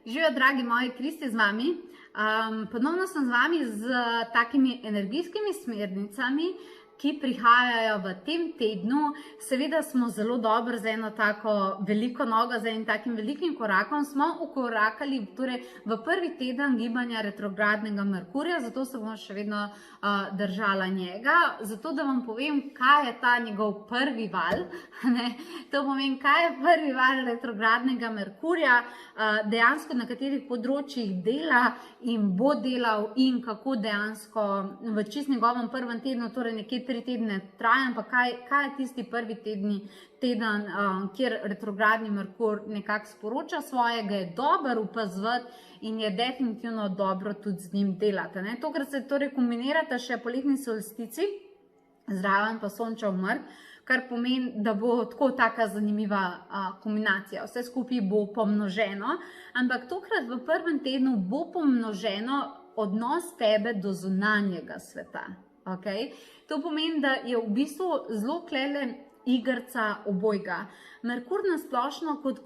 Živijo, dragi moji, Kristi z vami. Ponovno sem z vami z takimi energijskimi smernicami, ki prihajajo v tem tednu. Seveda smo zelo dobro z eno tako veliko nogo, z enim takim velikim korakom smo ukorakali v prvi teden gibanja retrogradnega Merkurja, zato se bomo še vedno držala njega. Zato, da vam povem, kaj je ta njegov prvi val, to pomeni, kaj je prvi val retrogradnega Merkurja, dejansko na katerih področjih dela in bo delal in kako dejansko v čist njegovem prvem tednu, torej nekje 3 tedne traja, ampak kaj je tisti prvi teden, kjer retrogradni Merkur nekako sporoča svojega, je dobro opazovati in je definitivno dobro tudi z njim delati. Tokrat se torej kombinirata še poletni solstici, zraven pa sončev mrk, kar pomeni, da bo tako taka zanimiva kombinacija. Vse skupaj bo pomnoženo, ampak tokrat v prvem tednu bo pomnoženo odnos tebe do zunanjega sveta. To pomeni, da je v bistvu zelo klele igrca obojga. Merkur nasplošno kot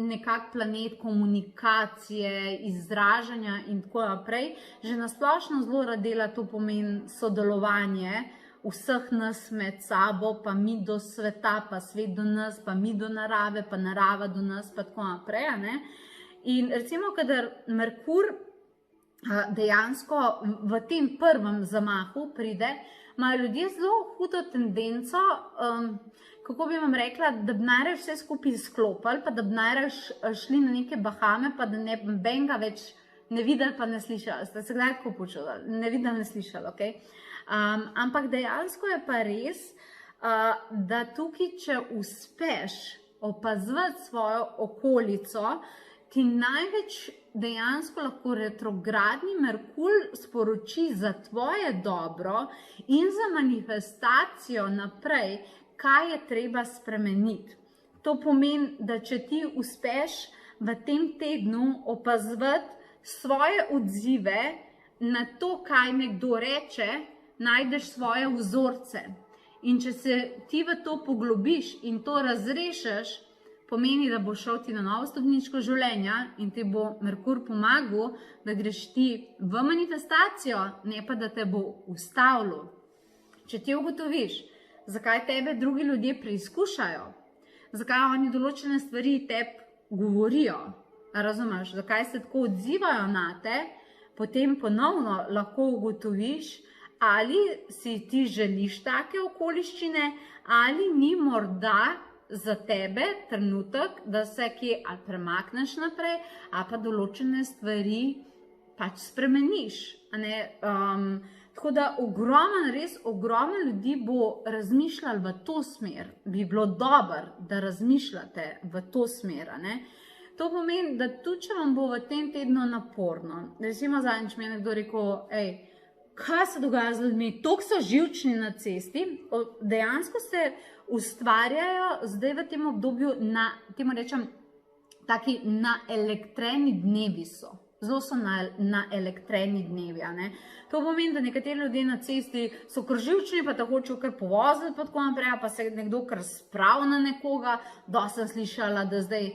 nekak planet komunikacije, izražanja in tako naprej, že nasplošno zelo rad dela, to pomeni sodelovanje vseh nas med sabo, pa mi do sveta, pa svet do nas, pa mi do narave, pa narava do nas, pa tako naprej. In recimo, kadar Merkur dejansko v tem prvem zamahu pride, imajo ljudje zelo hudo tendenco, kako bi vam rekla, da bi najraje vse skupaj sklopili, pa da bi najraje šli na neke Bahame, pa da ne bi benga več ne videli, pa ne slišali. Ste se kdaj tako počuli? Ne videli, ne slišali, ampak dejansko je pa res, da tukaj, če uspeš opazovati svojo okolico, ti največ dejansko lahko retrogradni Merkur sporoči za tvoje dobro in za manifestacijo naprej, kaj je treba spremeniti. To pomeni, da če ti uspeš v tem tednu opazovati svoje odzive na to, kaj nekdo reče, najdeš svoje vzorce. In če se ti v to poglobiš in to razrešiš, pomeni, da bo šel ti na novo stopničko življenja in ti bo Merkur pomagal, da greš ti v manifestacijo, ne pa da te bo ustavil. Če ti ugotoviš, zakaj tebe drugi ljudje preizkušajo, zakaj oni določene stvari tebi govorijo, razumeš, zakaj se tako odzivajo na te, potem ponovno lahko ugotoviš, ali si ti želiš take okoliščine, ali ni morda za tebe trenutek, da se kje ali premakneš naprej, ali pa določene stvari pač spremeniš. Tako da res ogromno ljudi bo razmišljalo v to smer. Bi bilo dobro, da razmišljate v to smer. To pomeni, da tudi če vam bo v tem tednu naporno, recimo zadnjič mi je nekdo rekel, kaj se dogaja z ljudmi, toliko so živčni na cesti, dejansko se ustvarjajo zdaj v tem obdobju temu rečem, taki naelektreni dnevi so. Zelo so naelektreni dnevi. To pomeni, da nekateri ljudje na cesti so kar živčni, pa te hočejo kar povoziti, pa tako naprej, pa se nekdo kar spravi na nekoga. Dosti sem slišala, da zdaj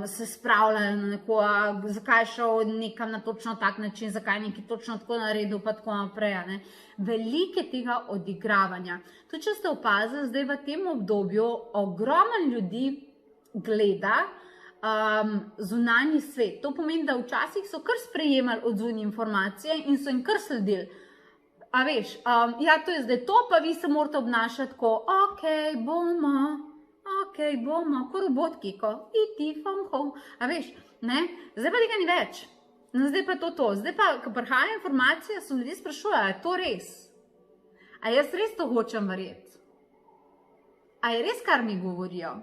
se spravljajo na nekoga, zakaj je šel nekam na točno tak način, zakaj nekaj točno tako naredil, pa tako naprej. Veliko je tega odigravanja. Tudi če ste opazili, zdaj v tem obdobju ogromno ljudi gleda zunanji svet. To pomeni, da včasih so kar sprejemali od zunaj informacije in so jim kar sledili. A veš, ja, to je zdaj to, pa vi se morate obnašati tako, bomo, kot robotki, iti from home. A veš, zdaj pa tega ni več. Zdaj pa to. Zdaj pa, ko prihaja informacija, so ljudje sprašujejo, je to res? A jaz res to hočem verjeti? A je res, kar mi govorijo?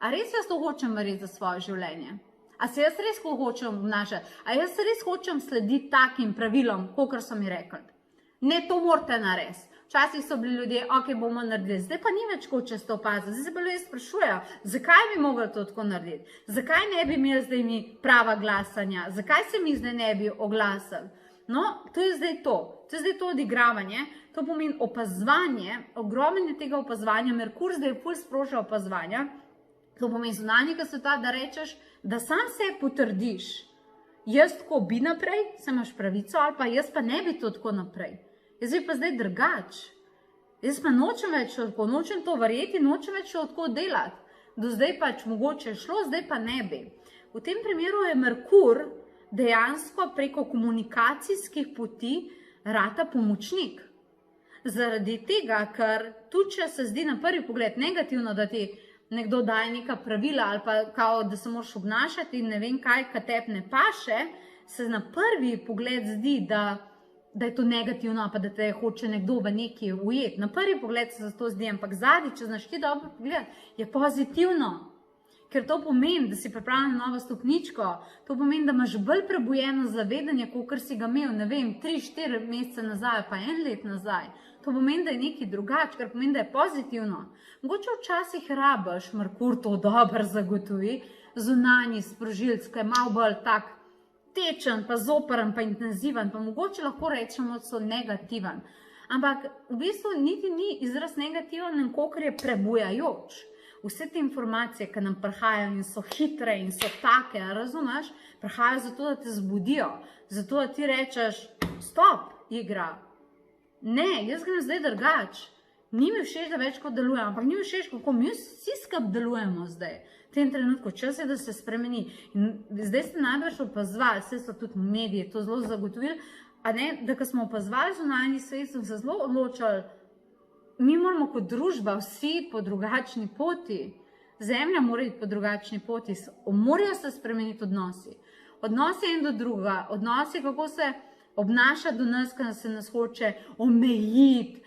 A res jaz to hočem verjeti za svoje življenje? A se jaz res hočem obnašati? A jaz res hočem slediti takim pravilom, kakor so mi rekli? Ne, to morate narediti. Včasih so bili ljudje, bomo naredili, zdaj pa ni več, kot če ste opazili. Zdaj se pa ljudje sprašujejo, zakaj bi mogli to tako narediti? Zakaj ne bi imeli zdaj mi prava glasanja? Zakaj se mi zdaj ne bi oglasili? No, to je zdaj to. To je zdaj to odigravanje. To pomeni opazovanje, ogromno tega opazovanja. Merkur zdaj ful sproža opazovanja. To pomeni zunanjega sveta, da rečeš, da sam se potrdiš. Jaz tako bi naprej, se imaš pravico, ali pa jaz pa ne bi to tako naprej. Jaz bi pa zdaj drugač. Jaz pa nočem več tako, nočem to verjeti, nočem več tako delati. Do zdaj pač mogoče je šlo, zdaj pa ne bi. V tem primeru je Merkur dejansko preko komunikacijskih poti rata pomočnik. Zaradi tega, ker tudi če se zdi na prvi pogled negativno, da ti nekdo daje neka pravila ali pa kao, da se moraš obnašati in ne vem kaj, ka tebi ne paše, se na prvi pogled zdi, da je to negativno, pa da te hoče nekdo v neki ujeti. Na prvi pogled se to zdi, ampak zadnji, če znaš ti dobro pogled, je pozitivno. Ker to pomeni, da si pripravljen na novo stopničko, to pomeni, da imaš bolj prebujeno zavedanje, kot si ga imel, ne vem, 3-4 mesece nazaj, pa 1 let nazaj. To pomeni, da je nekaj drugače, kar pomeni, da je pozitivno. Mogoče včasih rabiš, Merkur to dobro zagotovi, zunanji sprožilc, ki je malo bolj tak tečen, pa zoperen, pa intenziven, pa mogoče lahko rečemo, da so negativen. Ampak v bistvu niti ni izraz negativen, kolikor je prebujajoč. Vse te informacije, ki nam prihajajo in so hitre in so take, razumeš, prihajajo zato, da te zbudijo, zato, da ti rečeš, stop, igra. Ne, jaz grem zdaj drugač. Ni mi všeč, da več kot delujem, ampak ni mi všeč, kako mi vsi skup delujemo zdaj. V tem trenutku čas je, da se spremeni. In zdaj ste najbrž opazovali, vse so tudi mediji to zelo zagotovili, a ne, da ko smo opazovali zunanji svet, smo se zelo odločali, mi moramo kot družba vsi po drugačni poti. Zemlja mora iti po drugačni poti, morajo se spremeniti odnosi. Odnosi en do druga, odnosi, kako se obnaša do nas, ko se nas hoče omejiti,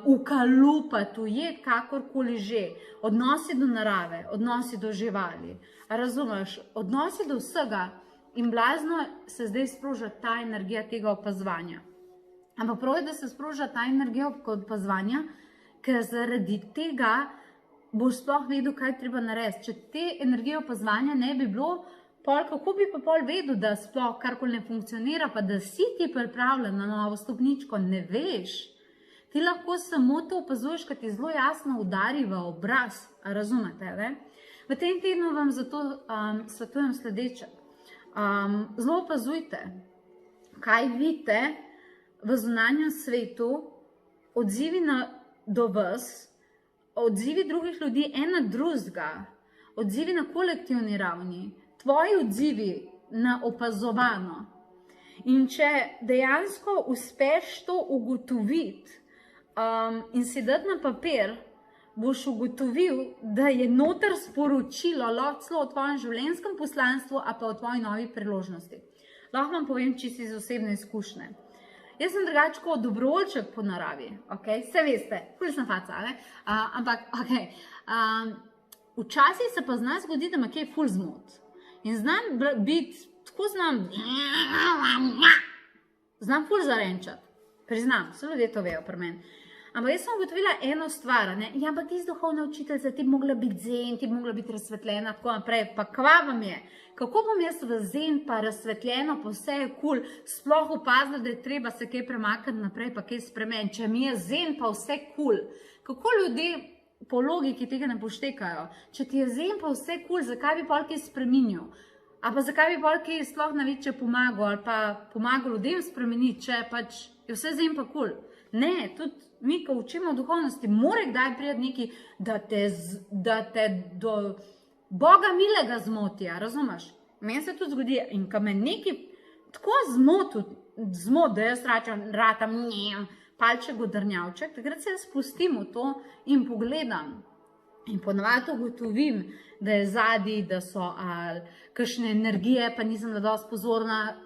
ukalupati, ujeti, kakorkoli že. Odnosi do narave, odnosi do živali. Razumeš? Odnosi do vsega. In blazno se zdaj sproža ta energija tega opazovanja. Ampak prav je, da se sproža ta energija opazovanja, ker zaradi tega boš sploh vedel, kaj treba narediti. Če te energije opazovanja ne bi bilo, kako bi pa pol vedel, da sploh karkoli ne funkcionira, pa da si ti pripravljen na novo stopničko, ne veš. Ti lahko samo to opazuješ, ker ti zelo jasno udari v obraz, razumete, ne? V tem tednu vam zato svetujem sledeče. Zelo opazujte, kaj vidite v zunanjem svetu, odzivi do vas, odzivi drugih ljudi ena drugega, odzivi na kolektivni ravni, tvoji odzivi na opazovano. In če dejansko uspeš to ugotoviti in si dati na papir, boš ugotovil, da je noter sporočilo lahko celo o tvojem življenjskem poslanstvu, a pa o tvoji novi priložnosti. Lahko vam povem čisto iz osebne izkušnje. Jaz sem drugače kot dobrovoljček po naravi, vse veste, ful sem faca, ampak včasih se pa zna zgoditi, da me kaj ful zmot. In znam biti, tako znam ful zarenčati, priznam, vse ljudje to vejo pri meni. Ampak jaz sem ugotovila eno stvar, ja, ampak ti si duhovna učiteljica, ti bi mogla biti zen, ti bi mogla biti razsvetljena, tako naprej, pa kva vam je? Kako bom jaz v zen pa razsvetljeno, pa vse je kul, sploh opazila, da je treba se kaj premakniti naprej, pa kaj spremeniti, če mi je zen pa vse kul. Kako ljudje po logiki tega ne poštekajo? Če ti je zen pa vse kul, zakaj bi pol kaj spreminjal? Ali pa zakaj bi pol kaj sploh na večje pomagal, ali pa pomagal ljudem spremeniti, če pač je vse zen pa kul? Ne, tudi mi, ko učimo o duhovnosti, mora kdaj priti neki, da te do Boga milega zmoti, razumeš? Meni se tudi zgodi, in ko me neki tako zmoti, da jaz ratam palček godrnjavček, takrat se jaz spustim v to in pogledam. In ponovadi ugotovim, da je zadnji, da so kakšne energije, pa nisem dosti pozorna,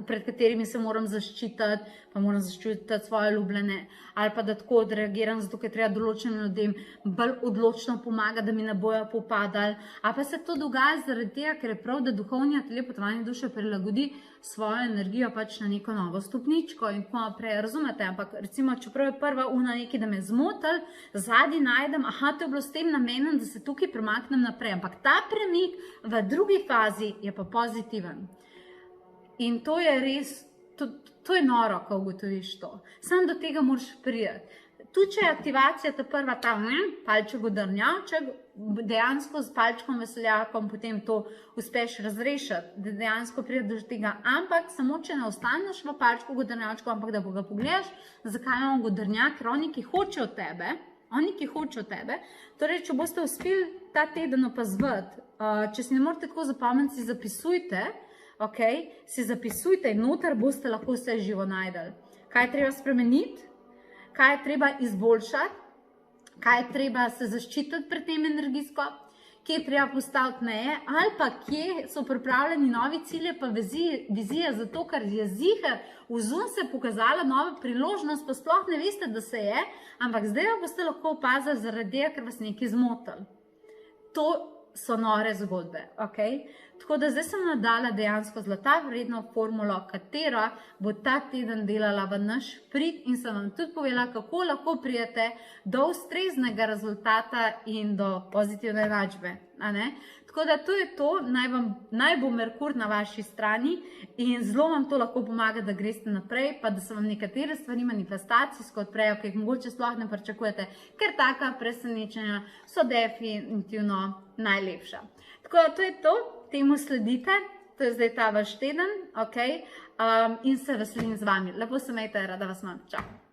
pred katerimi se moram zaščititi, pa moram zaščititi svoje ljubljene, ali pa da tako odreagiram, zato ker treba določenim ljudem bolj odločno pomagati, da mi ne bojo popadali. Ali pa se to dogaja zaradi tega, ker je prav, da duhovni atelje potovanja duše prilagodi svojo energijo pač na neko novo stopničko in tako naprej, razumete? Ampak recimo, čeprav je prva nekaj, da me zmotil, zadnji najdem, to je bilo s tem namenom, da se tukaj premaknem naprej. Ampak ta premik v drugi fazi je pa pozitiven. In to je res, to je noro, ko ugotoviš to. Sam do tega moraš priti. Tu, če je aktivacija ta prva, palček godrnjavček, dejansko s palčkom veseljakom potem to uspeš razrešiti, da dejansko pride do tega, ampak samo če ne ostaneš v palčku godrnjačku, ampak da ga pogledaš, zakaj imamo godrnjak, ker oni, ki hočejo tebe, torej, če boste uspeli ta teden opazovati, če si ne morete tako zapomniti, si zapisujte, si zapisujte in noter boste lahko vse živo najdeli. Kaj je treba spremeniti, kaj je treba izboljšati, kaj je treba se zaščititi pred tem energijsko, kje je treba postaviti meje, ali pa kje so pripravljeni novi cilje pa vizije, zato ker je ziher vzun se pokazala nova priložnost, pa sploh ne veste, da se je, ampak zdaj jo boste lahko opazili zaradi tega, ker vas nekaj zmotili. To so nore zgodbe, Tako da zdaj sem nadala dejansko zlata vredno formulo, katera bo ta teden delala v naš prid in sem vam tudi povedala, kako lahko pridete do ustreznega rezultata in do pozitivne enačbe. Tako da to je to, naj bo Merkur na vaši strani in zelo vam to lahko pomaga, da greste naprej, pa da se vam nekatere stvari manifestacijsko odprejo, ki jih mogoče sploh ne pričakujete, ker taka presenečenja so definitivno najlepša. Tako da to je to, temu sledite, to je zdaj ta vaš teden, in se veselim z vami. Lepo se imejte, rada vas imam. Čau!